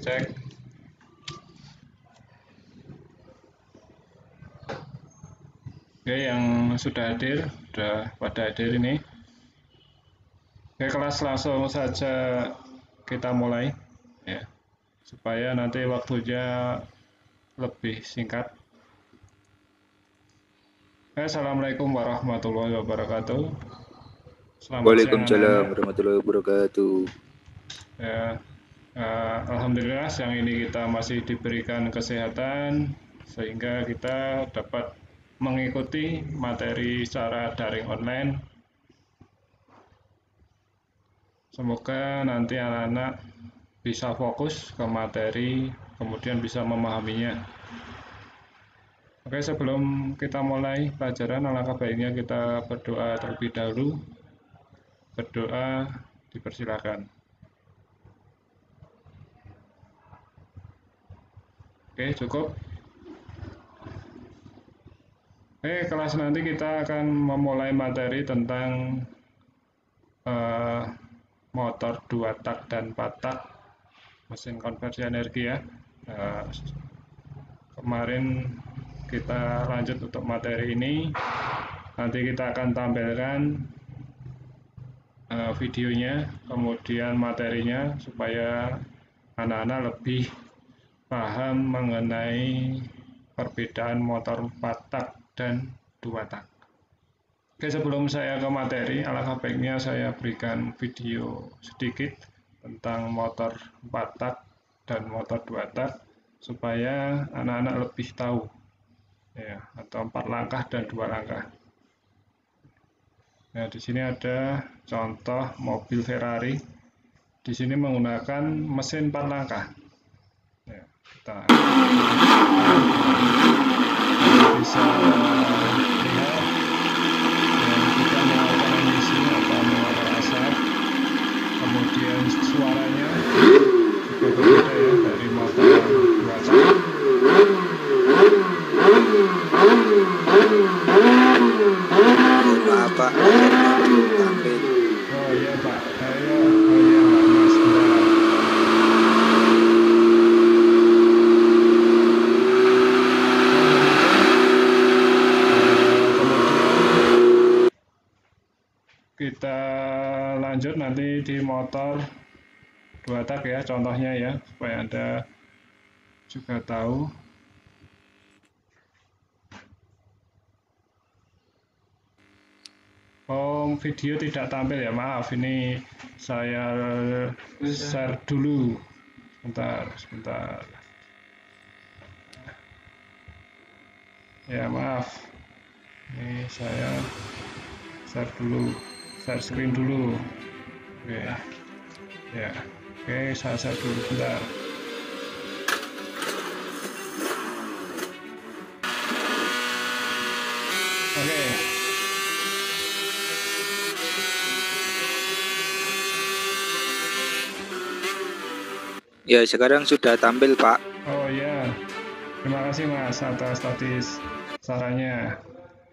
cek. Oke, yang sudah hadir, sudah pada hadir ini. Oke, kelas langsung saja kita mulai ya, supaya nanti waktunya lebih singkat. Assalamualaikum warahmatullahi wabarakatuh. Waalaikumsalam warahmatullahi wabarakatuh. Ya, alhamdulillah siang ini kita masih diberikan kesehatan sehingga kita dapat mengikuti materi secara daring online. Semoga nanti anak-anak bisa fokus ke materi, kemudian bisa memahaminya. Oke, sebelum kita mulai pelajaran, alangkah baiknya kita berdoa terlebih dahulu. Berdoa dipersilakan. Oke, cukup. Oke, kelas nanti kita akan memulai materi tentang motor 2 tak dan 4 tak, mesin konversi energi ya. Kemarin kita lanjut untuk materi ini. Nanti kita akan tampilkan videonya, kemudian materinya, supaya anak-anak lebih paham mengenai perbedaan motor 4 tak dan 2 tak. Oke, sebelum saya ke materi, alangkah baiknya saya berikan video sedikit tentang motor 4 tak dan motor 2 tak, supaya anak-anak lebih tahu ya, atau 4 langkah dan 2 langkah. Nah, di sini ada contoh mobil Ferrari. Di sini menggunakan mesin 4 langkah. Ya, kita bisa lihat yang tidak mengeluarkan emisi atau mengeluarkan asap. Kemudian suaranya juga berbeda ya dari motor 2 tak. Maaf Pak, tampil. Oh iya Pak, oh iya Mas, bentar. Kita lanjut nanti di motor 2 tak ya, contohnya ya, supaya Anda juga tahu. Oh, video tidak tampil ya, maaf, ini saya share dulu. Sebentar. Ya, maaf. Ini saya share dulu. Share screen dulu. Oke. Ya. Oke, saya share dulu bentar. Oke. Ya, sekarang sudah tampil Pak. Oh ya. Terima kasih Mas atas tadi sarannya.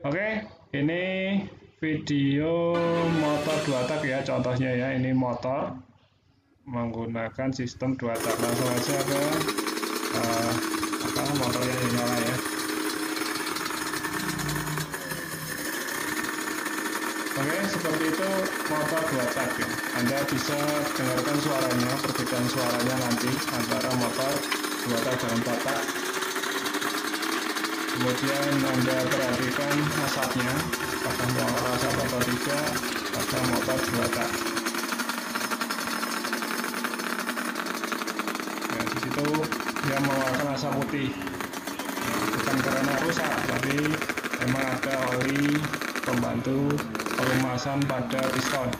Oke, ini video motor 2 tak ya, contohnya ya. Ini motor menggunakan sistem 2 tak. Langsung aja ke motornya nyala ya. Oke, seperti itu motor 2 tak ya. Anda bisa dengarkan suaranya, perbedaan suaranya nanti antara motor 2 tak dan 4 tak. Kemudian Anda perhatikan asapnya, apakah mengeluarkan asap atau tidak pada motor 2 tak. Nah, di situ dia mengeluarkan asap putih. Nah, bukan karena rusak, tapi memang ada oli pembantu pelumasan pada piston.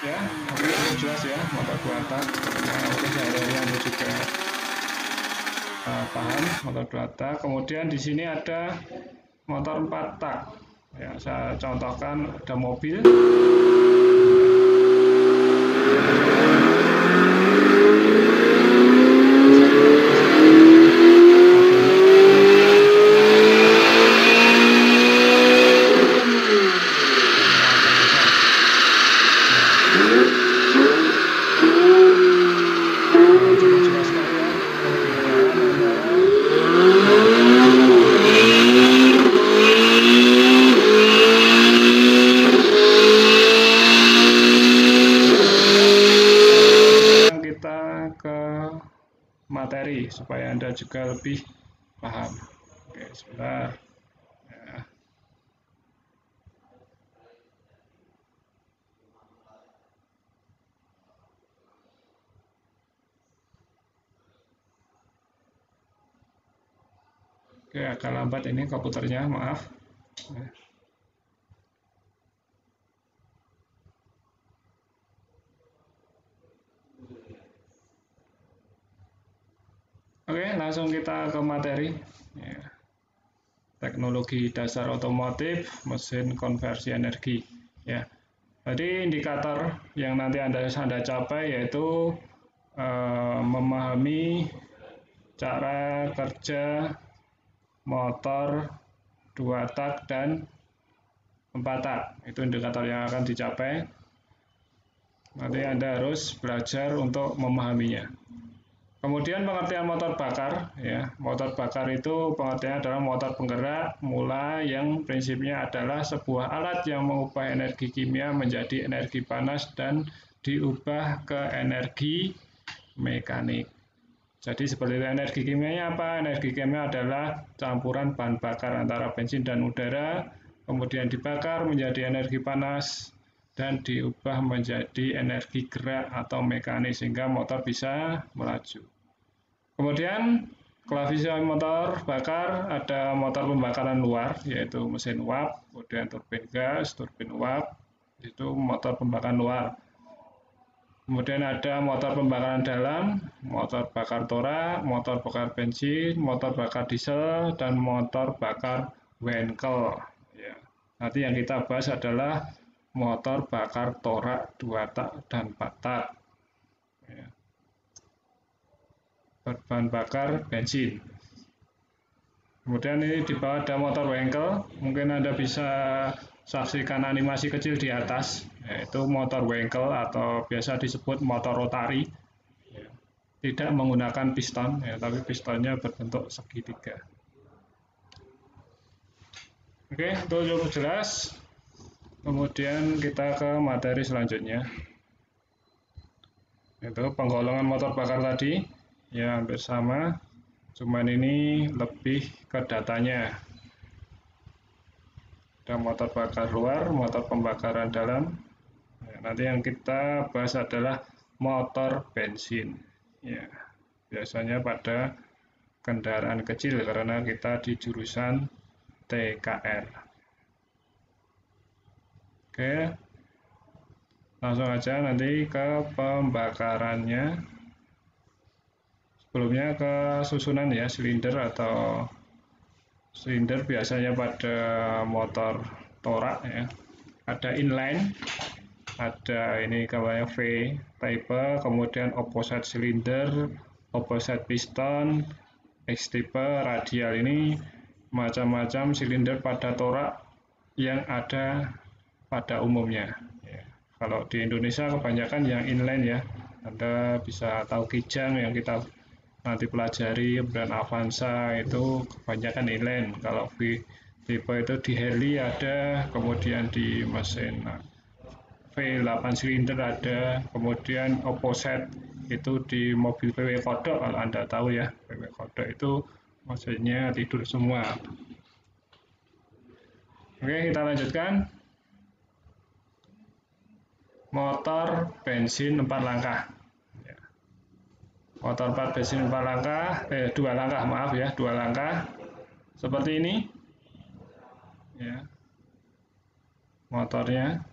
Ya, oke, itu jelas ya, motor 2 tak. Nah, mungkin sehari-hari Anda juga paham motor 2 tak. Kemudian di sini ada motor 4 tak. Ya, saya contohkan ada mobil. kita ke materi supaya Anda juga lebih paham. Oke, sebentar. Ya. Oke, agak lambat ini komputernya, maaf. Oke, langsung kita ke materi. Ya. Teknologi dasar otomotif, mesin konversi energi. Ya, jadi indikator yang nanti Anda capai yaitu memahami cara kerja motor 2 tak dan 4 tak. Itu indikator yang akan dicapai. Nanti Anda harus belajar untuk memahaminya. Kemudian pengertian motor bakar, ya. Motor bakar itu pengertiannya adalah motor penggerak mula yang prinsipnya adalah sebuah alat yang mengubah energi kimia menjadi energi panas dan diubah ke energi mekanik. Jadi seperti itu, energi kimianya apa? Energi kimia adalah campuran bahan bakar antara bensin dan udara, kemudian dibakar menjadi energi panas, dan diubah menjadi energi gerak atau mekanik sehingga motor bisa melaju. Kemudian klasifikasi motor bakar ada motor pembakaran luar yaitu mesin uap, kemudian turbin gas, turbin uap, itu motor pembakaran luar. Kemudian ada motor pembakaran dalam, motor bakar torak, motor bakar bensin, motor bakar diesel, dan motor bakar Wankel. Ya. Nanti yang kita bahas adalah motor bakar torak 2 tak dan 4 tak. Ya. Berbahan bakar bensin. Kemudian ini di bawah ada motor Wankel. Mungkin Anda bisa saksikan animasi kecil di atas, yaitu motor Wankel atau biasa disebut motor rotari. Tidak menggunakan piston, ya, tapi pistonnya berbentuk segitiga. Oke, itu cukup jelas. Kemudian kita ke materi selanjutnya, yaitu penggolongan motor bakar tadi, ya hampir sama, cuman ini lebih ke datanya. Ada motor bakar luar, motor pembakaran dalam. Ya, nanti yang kita bahas adalah motor bensin. Ya, biasanya pada kendaraan kecil karena kita di jurusan TKR. Oke, langsung aja nanti ke pembakarannya. Sebelumnya ke susunan ya, silinder atau silinder biasanya pada motor torak ya. Ada inline, ada ini gambarnya V type, kemudian opposite silinder, opposite piston, X type, radial. Ini macam-macam silinder pada torak yang ada pada umumnya. Ya. Kalau di Indonesia kebanyakan yang inline ya, Anda bisa tahu Kijang yang kita nanti pelajari, kemudian Avanza itu kebanyakan inline. Kalau V tipe itu di Harley ada, kemudian di mesin V8 silinder ada, kemudian opposite itu di mobil VW kodok kalau Anda tahu ya, VW kodok itu mesinnya tidur semua. Oke, kita lanjutkan. Motor bensin 4 langkah. Motor 4 bensin 4 langkah, 2 langkah, maaf ya, 2 langkah. Seperti ini. Ya. Motornya.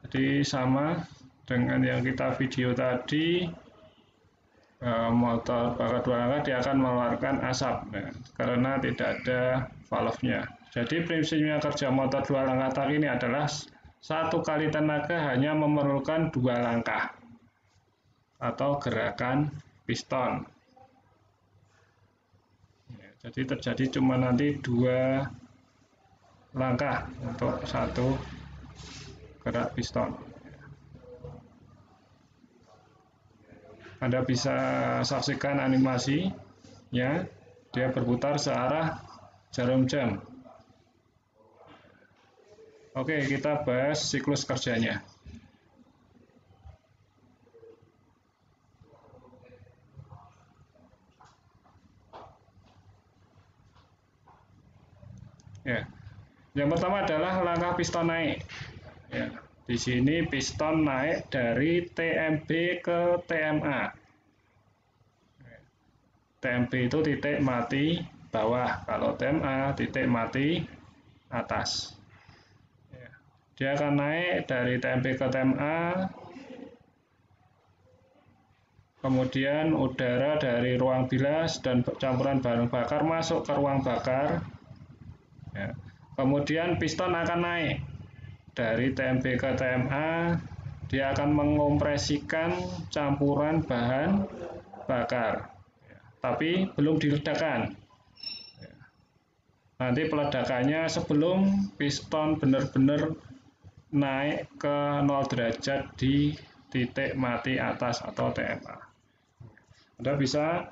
Jadi sama dengan yang kita video tadi, motor bakar 2 langkah dia akan mengeluarkan asap karena tidak ada valve-nya. Jadi prinsipnya kerja motor 2 langkah tak ini adalah 1 kali tenaga hanya memerlukan 2 langkah atau gerakan piston. Ya, jadi terjadi cuma nanti 2 langkah untuk 1 gerak piston. Anda bisa saksikan animasi, ya, dia berputar searah jarum jam. Oke, kita bahas siklus kerjanya. Ya. Yang pertama adalah langkah piston naik. Ya. Di sini piston naik dari TMB ke TMA. TMB itu titik mati bawah, kalau TMA titik mati atas. Ya. Dia akan naik dari TMB ke TMA, kemudian udara dari ruang bilas dan campuran bahan bakar masuk ke ruang bakar. Ya. Kemudian piston akan naik dari TMB ke TMA, dia akan mengompresikan campuran bahan bakar, tapi belum diledakkan. Nanti peledakannya sebelum piston benar-benar naik ke 0 derajat di titik mati atas atau TMA. Anda bisa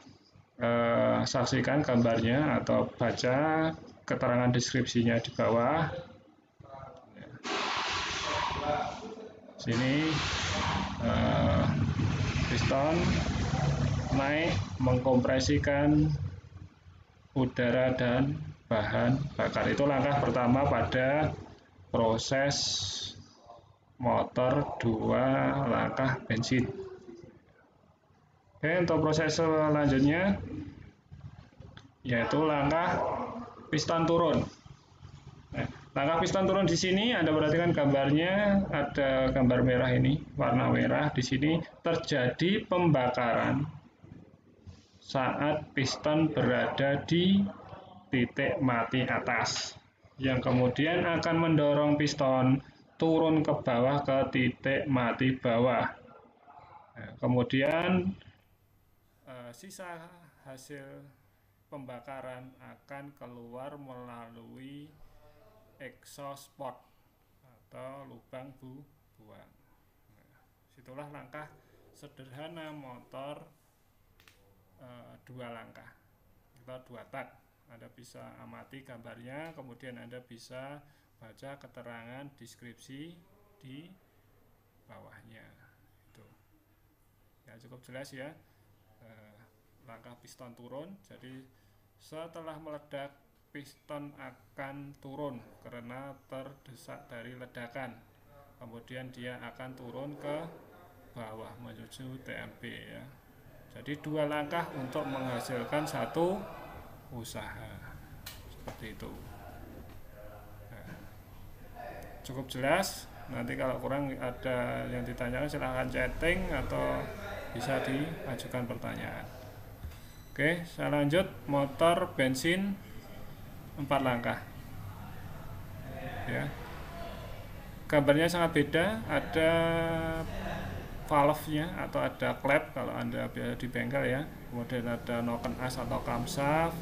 saksikan gambarnya atau baca keterangan deskripsinya di bawah. Sini piston naik mengkompresikan udara dan bahan bakar. Itu langkah pertama pada proses motor 2 langkah bensin. Oke, untuk proses selanjutnya yaitu langkah piston turun. Nah, langkah piston turun di sini Anda perhatikan gambarnya, ada gambar merah ini, warna merah. Di sini terjadi pembakaran saat piston berada di titik mati atas, yang kemudian akan mendorong piston turun ke bawah ke titik mati bawah. Nah, kemudian sisa hasil pembakaran akan keluar melalui exhaust port atau lubang buang. Nah, situlah langkah sederhana motor 2 langkah atau 2 tak. Anda bisa amati gambarnya, kemudian Anda bisa baca keterangan deskripsi di bawahnya. Itu ya, cukup jelas ya. Langkah piston turun, jadi setelah meledak piston akan turun karena terdesak dari ledakan, kemudian dia akan turun ke bawah menuju TMB ya. Jadi 2 langkah untuk menghasilkan satu usaha, seperti itu. Nah, cukup jelas. Nanti kalau kurang ada yang ditanyakan silahkan chatting atau bisa diajukan pertanyaan. Oke, saya lanjut motor bensin 4 langkah. Ya. Gambarnya sangat beda, ada valve-nya atau ada klep kalau Anda biasa di bengkel ya. Kemudian ada noken as atau camshaft.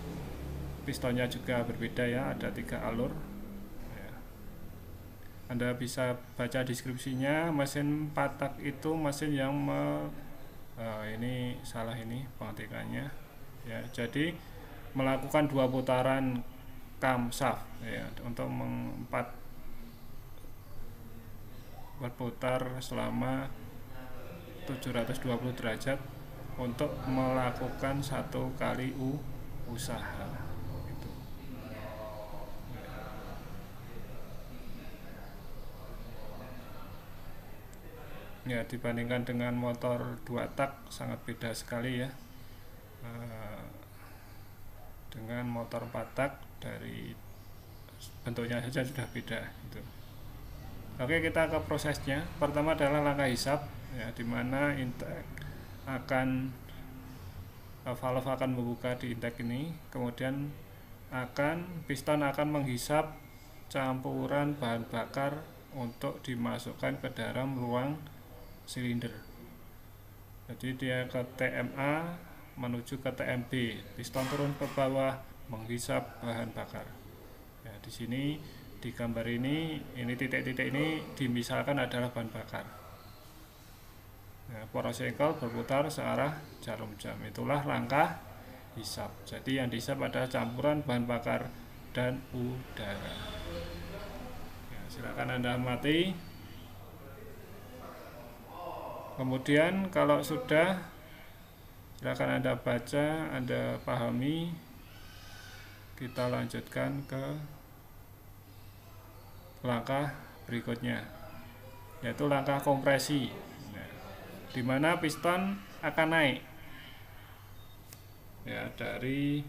Pistonnya juga berbeda ya, ada 3 alur. Ya. Anda bisa baca deskripsinya. Mesin 4 tak itu mesin yang ini salah ini pengetikannya. Ya, jadi melakukan 2 putaran camshaft ya, untuk 4 berputar selama 720 derajat untuk melakukan 1 kali usaha. Gitu. Ya, dibandingkan dengan motor 2 tak sangat beda sekali ya. Dengan motor 4 tak dari bentuknya saja sudah beda gitu. Oke, kita ke prosesnya. Pertama adalah langkah hisap ya, dimana intake valve akan membuka di intake ini, kemudian piston akan menghisap campuran bahan bakar untuk dimasukkan ke dalam ruang silinder. Jadi dia ke TMA menuju ke TMB, piston turun ke bawah menghisap bahan bakar. Ya, di sini di gambar ini titik-titik ini dimisalkan adalah bahan bakar. Nah, poros engkol berputar searah jarum jam. Itulah langkah hisap. Jadi yang dihisap adalah campuran bahan bakar dan udara. Ya, silakan Anda amati. Kemudian kalau sudah, silakan Anda baca, Anda pahami. Kita lanjutkan ke langkah berikutnya, yaitu langkah kompresi, di mana piston akan naik ya dari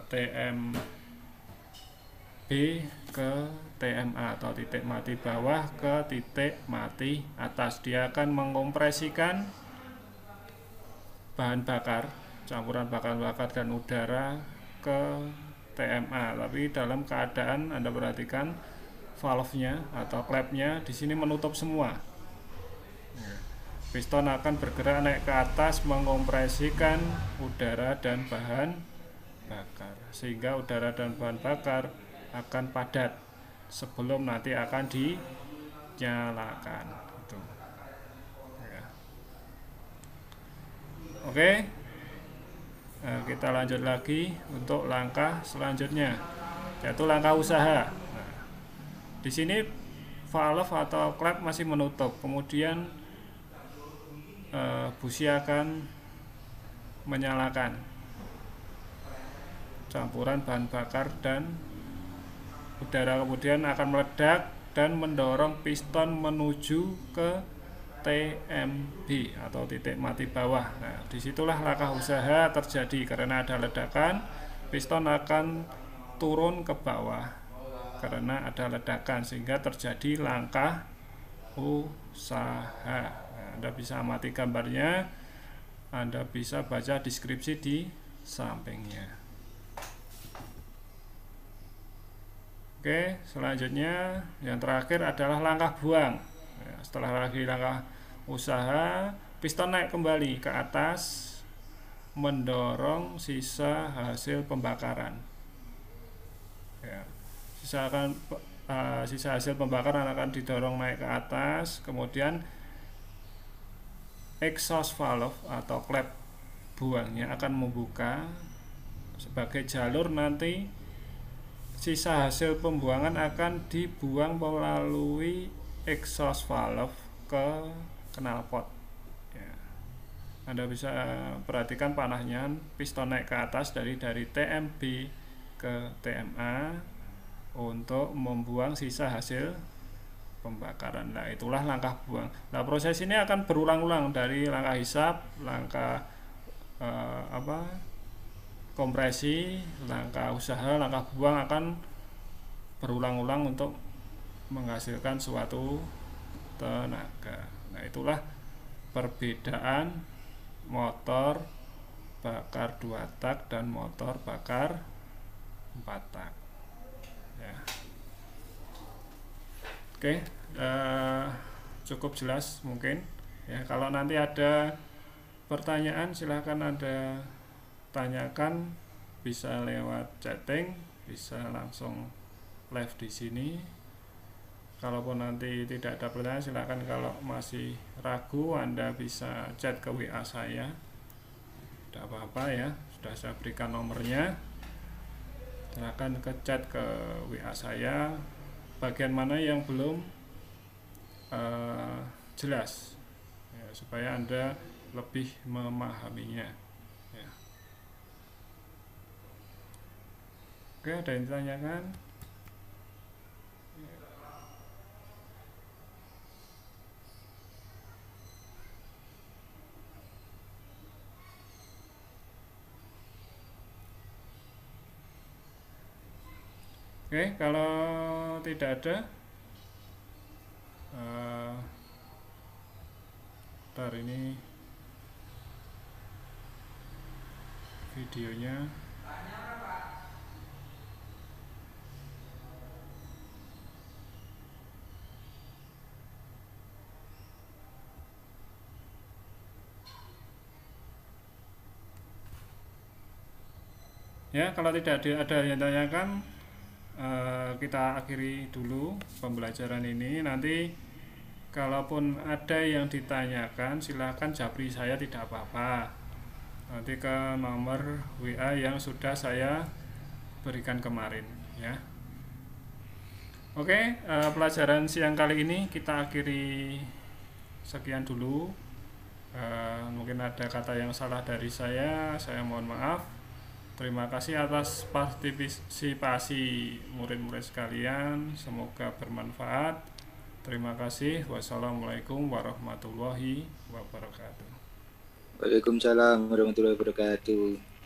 TMB ke TMA atau titik mati bawah ke titik mati atas. Dia akan mengkompresikan bahan bakar, campuran bahan bakar dan udara ke TMA, tapi dalam keadaan Anda perhatikan valve-nya atau klep-nya di sini menutup semua. Piston akan bergerak naik ke atas mengkompresikan udara dan bahan bakar, sehingga udara dan bahan bakar akan padat sebelum nanti akan dinyalakan. Gitu. Ya. Oke. Nah, kita lanjut lagi untuk langkah selanjutnya, yaitu langkah usaha. Nah, di sini valve atau klep masih menutup, kemudian busi akan menyalakan campuran bahan bakar dan udara, kemudian akan meledak dan mendorong piston menuju ke TMB atau titik mati bawah. Nah, disitulah langkah usaha terjadi karena ada ledakan, piston akan turun ke bawah karena ada ledakan, sehingga terjadi langkah usaha. Nah, Anda bisa amati gambarnya, Anda bisa baca deskripsi di sampingnya. Oke, selanjutnya yang terakhir adalah langkah buang. Setelah lagi langkah usaha, piston naik kembali ke atas mendorong sisa hasil pembakaran. Ya, sisa hasil pembakaran akan didorong naik ke atas, kemudian exhaust valve atau klep buangnya akan membuka sebagai jalur, nanti sisa hasil pembuangan akan dibuang melalui exhaust valve ke knalpot. Ya. Anda bisa perhatikan panahnya, piston naik ke atas dari TMB ke TMA untuk membuang sisa hasil pembakaran. Nah, itulah langkah buang. Nah, proses ini akan berulang-ulang dari langkah hisap, langkah kompresi, langkah usaha, langkah buang akan berulang-ulang untuk menghasilkan suatu tenaga. Nah, itulah perbedaan motor bakar 2 tak dan motor bakar 4 tak. Ya. Oke, cukup jelas mungkin. Ya, kalau nanti ada pertanyaan silahkan Anda tanyakan, bisa lewat chatting, bisa langsung live di sini. Kalaupun nanti tidak ada pertanyaan, silakan kalau masih ragu Anda bisa chat ke WA saya. Tidak apa-apa ya, sudah saya berikan nomornya. Silakan ke chat ke WA saya bagian mana yang belum jelas ya, supaya Anda lebih memahaminya ya. Oke, ada yang ditanyakan? Oke, kalau tidak ada, ntar ini videonya. Ya, kalau tidak ada yang tanyakan, kita akhiri dulu pembelajaran ini. Nanti kalaupun ada yang ditanyakan silahkan japri saya, tidak apa-apa, nanti ke nomor WA yang sudah saya berikan kemarin ya. Oke, pelajaran siang kali ini kita akhiri sekian dulu. Mungkin ada kata yang salah dari saya mohon maaf. Terima kasih atas partisipasi murid-murid sekalian. Semoga bermanfaat. Terima kasih. Wassalamualaikum warahmatullahi wabarakatuh. Waalaikumsalam warahmatullahi wabarakatuh.